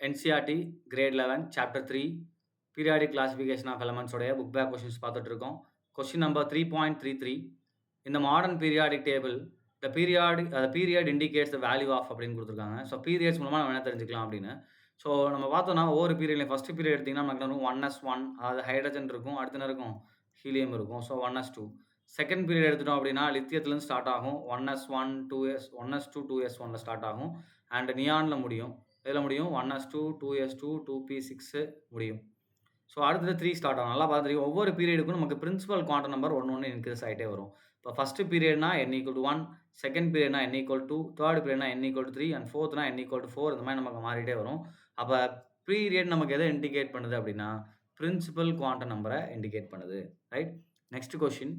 NCERT Grade 11 Chapter 3 Periodic Classification of Elements உடைய book back questions பார்த்துட்டு இருக்கோம். Question number 3.33 In the modern periodic table the period indicates the value of அப்படின்னு கொடுத்துருக்காங்க. So periods மூலமாக நம்ம என்ன தெரிஞ்சுக்கலாம் அப்படின்னு. ஸோ நம்ம பார்த்தோம்னா ஒவ்வொரு பீரியட்லையும் ஃபஸ்ட்டு பீரியட் எடுத்திங்கன்னா நமக்கு இருக்கும் 1s1 அதாவது ஹைட்ரஜன் இருக்கும், அடுத்து என்ன இருக்கும் ஹீலியம் இருக்கும். So 1s2. செகண்ட் பீரியட் எடுத்துட்டோம் அப்படின்னா லித்தியத்துலேருந்து ஸ்டார்ட் ஆகும் 1s1 1s2 2s1ல ஸ்டார்ட் ஆகும் அண்ட் நியானில் முடியும். இதில் முடியும் 1s2 2s2 2p6 முடியும். ஸோ அடுத்தது 3 ஸ்டார்ட் ஆகும். நல்லா பார்த்துருக்கோம். ஒவ்வொரு பீரியடுக்கும் நமக்கு பிரின்சிபல் குவாண்டம் நம்பர் ஒன்று இன்க்ரீஸ் ஆகிட்டே வரும். இப்போ ஃபஸ்ட்டு பீரியட்னா n=1, செகண்ட் பீரியட்னா n=2, தேர்ட் பீரியட்னா n=3 அண்ட் ஃபோர்த்னா n=4 இந்த மாதிரி நமக்கு மாறிட்டே வரும். அப்போ பீரியட் நமக்கு எதை இண்டிகேட் பண்ணுது அப்படின்னா பிரின்சிபல் குவாண்டம் நம்பரை இண்டிகேட் பண்ணுது. Right. Next question,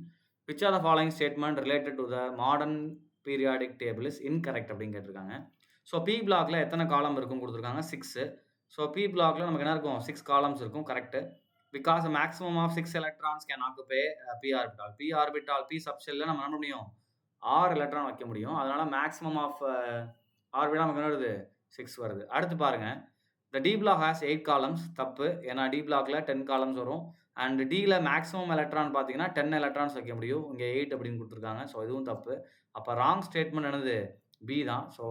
which are the following statement related to the modern periodic table is incorrect அப்படின்னு கேட்டிருக்காங்க. ஸோ பி பிளாக்ல எத்தனை காலம் இருக்கும் கொடுத்துருக்காங்க 6. ஸோ பி பிளாக்ல நமக்கு என்ன இருக்கும் 6 காலம்ஸ் இருக்கும். Correct. Because maximum of 6 electrons can occupy p orbital. P சப்ஷெல்ல நம்ம என்ன பண்ண முடியும் 6 எலக்ட்ரான் வைக்க முடியும். அதனால மேக்ஸிமம் ஆஃப் ஆர்பிட்டால் நமக்கு என்ன வருது 6 வருது. அடுத்து பாருங்க, த டி பிளாக் ஹேஸ் 8 காலம்ஸ். தப்பு. ஏன்னா டி பிளாக்ல 10 காலம்ஸ் வரும் அண்ட் டியில் மேக்ஸிமம் எலக்ட்ரான் பார்த்தீங்கன்னா 10 எலக்ட்ரான்ஸ் வைக்க முடியும். இங்கே 8 அப்படின்னு கொடுத்துருக்காங்க. ஸோ இதுவும் தப்பு. அப்போ ராங் ஸ்டேட்மெண்ட் என்னது பி தான். ஸோ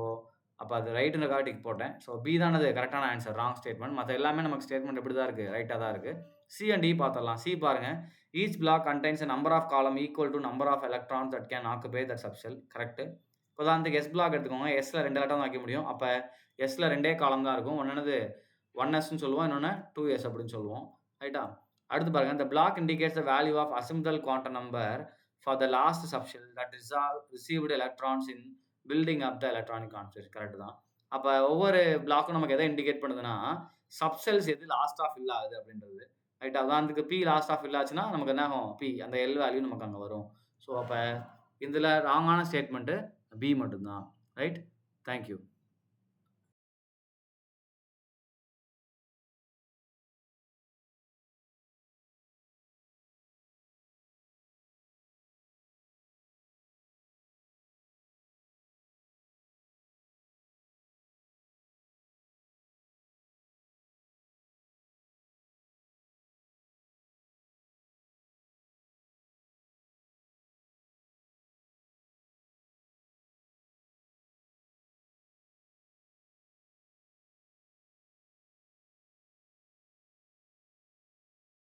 அப்போ அது ரைட்டுன்னு டிக் போட்டேன். ஸோ பி தானது கரெக்டான ஆன்சர், ராங் ஸ்டேட்மெண்ட். மற்ற எல்லாமே நமக்கு ஸ்டேட்மெண்ட் எப்படி தான் இருக்குது, ரைட்டாக தான் இருக்குது. சி அண்ட் டி பார்த்துடலாம். சி பாருங்கள், each block contains number of column equal to number of electrons that can occupy that subshell. Correct. உதாரணத்துக்கு எஸ் பிளாக் எடுத்துக்கோங்க. எஸ்ல 2 எலக்ட்ரான் வைக்க முடியும். அப்போ எஸ்ல 2 காலம் தான் இருக்கும். ஒன்று 1sன்னு சொல்லுவோம், இன்னொன்று 2s அப்படின்னு சொல்லுவோம். ரைட்டா. அடுத்து பாருங்க, இந்த block indicates the value of azimuthal quantum number for the last subshell that received electrons in building up the electronic configuration. Correct தான். அப்போ ஒவ்வொரு பிளாக்கும் நமக்கு எதை இண்டிகேட் பண்ணுதுன்னா சப்செல்ஸ் எது லாஸ்ட் ஆஃப் ஃபில் ஆகுது அப்படின்றது. ரைட். அதுக்கு பி லாஸ்ட் ஆஃப் ஃபில் ஆச்சுன்னா நமக்கு என்ன ஆகும் பி அந்த எல் வேல்யூ நமக்கு அங்கே வரும். ஸோ அப்போ இதில் ராங்கான ஸ்டேட்மெண்ட்டு பி மட்டும்தான். ரைட். தேங்க்யூ.